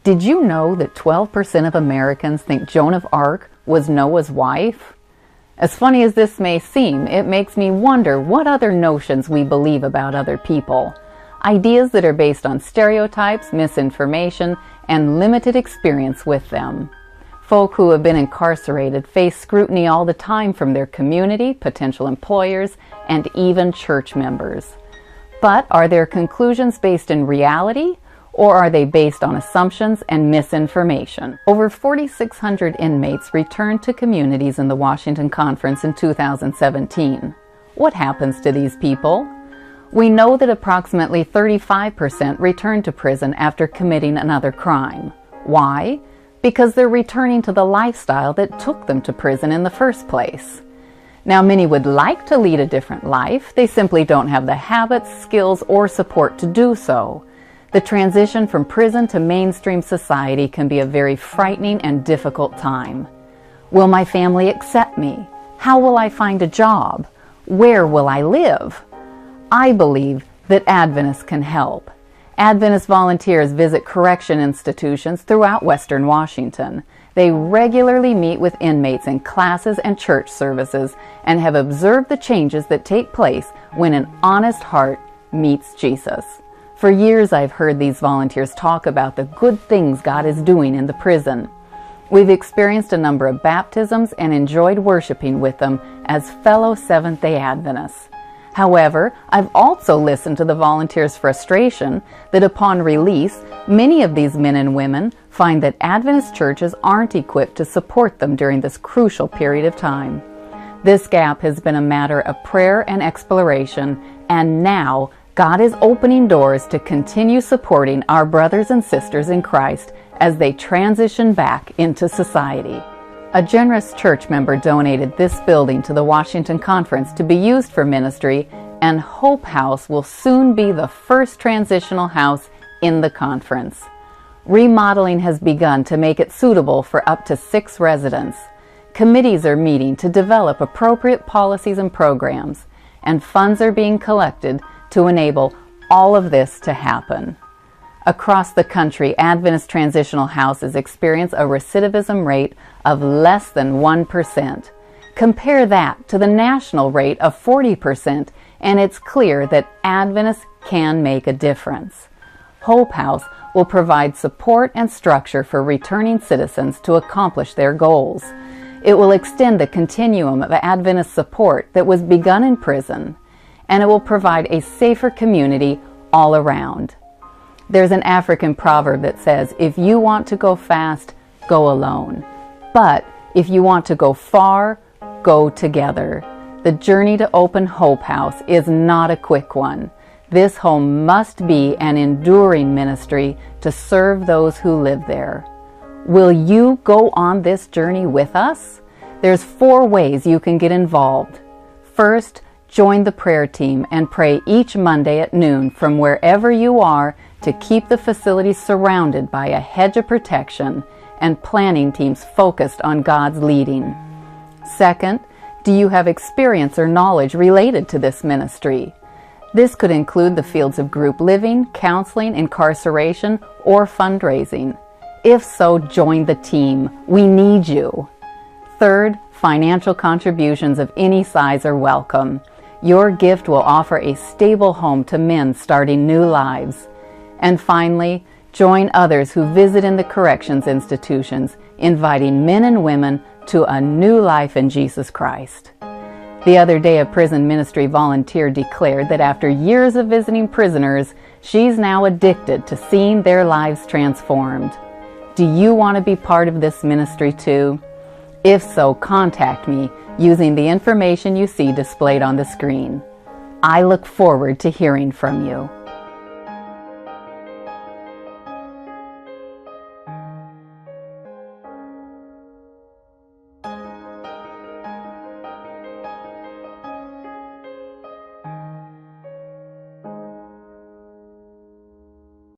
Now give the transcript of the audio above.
Did you know that 12% of Americans think Joan of Arc was Noah's wife? As funny as this may seem, it makes me wonder what other notions we believe about other people. Ideas that are based on stereotypes, misinformation, and limited experience with them. Folk who have been incarcerated face scrutiny all the time from their community, potential employers, and even church members. But are their conclusions based in reality, or are they based on assumptions and misinformation? Over 4,600 inmates returned to communities in the Washington Conference in 2017. What happens to these people? We know that approximately 35% return to prison after committing another crime. Why? Because they're returning to the lifestyle that took them to prison in the first place. Now, many would like to lead a different life. They simply don't have the habits, skills, or support to do so. The transition from prison to mainstream society can be a very frightening and difficult time. Will my family accept me? How will I find a job? Where will I live? I believe that Adventists can help. Adventist volunteers visit correction institutions throughout Western Washington. They regularly meet with inmates in classes and church services and have observed the changes that take place when an honest heart meets Jesus. For years, I've heard these volunteers talk about the good things God is doing in the prison. We've experienced a number of baptisms and enjoyed worshiping with them as fellow Seventh-day Adventists. However, I've also listened to the volunteers' frustration that upon release, many of these men and women find that Adventist churches aren't equipped to support them during this crucial period of time. This gap has been a matter of prayer and exploration, and now God is opening doors to continue supporting our brothers and sisters in Christ as they transition back into society. A generous church member donated this building to the Washington Conference to be used for ministry, and Hope House will soon be the first transitional house in the conference. Remodeling has begun to make it suitable for up to 6 residents. Committees are meeting to develop appropriate policies and programs, and funds are being collected to enable all of this to happen. Across the country, Adventist transitional houses experience a recidivism rate of less than 1%. Compare that to the national rate of 40%, and it's clear that Adventists can make a difference. Hope House will provide support and structure for returning citizens to accomplish their goals. It will extend the continuum of Adventist support that was begun in prison, and it will provide a safer community all around. There's an African proverb that says, if you want to go fast, go alone. But if you want to go far, go together. The journey to open Hope House is not a quick one. This home must be an enduring ministry to serve those who live there. Will you go on this journey with us? There's 4 ways you can get involved. First, join the prayer team and pray each Monday at noon from wherever you are to keep the facility surrounded by a hedge of protection and planning teams focused on God's leading. Second, do you have experience or knowledge related to this ministry? This could include the fields of group living, counseling, incarceration, or fundraising. If so, join the team. We need you. Third, financial contributions of any size are welcome. Your gift will offer a stable home to men starting new lives. And finally, join others who visit in the corrections institutions, inviting men and women to a new life in Jesus Christ. The other day, a prison ministry volunteer declared that after years of visiting prisoners, she's now addicted to seeing their lives transformed. Do you want to be part of this ministry too? If so, contact me using the information you see displayed on the screen. I look forward to hearing from you.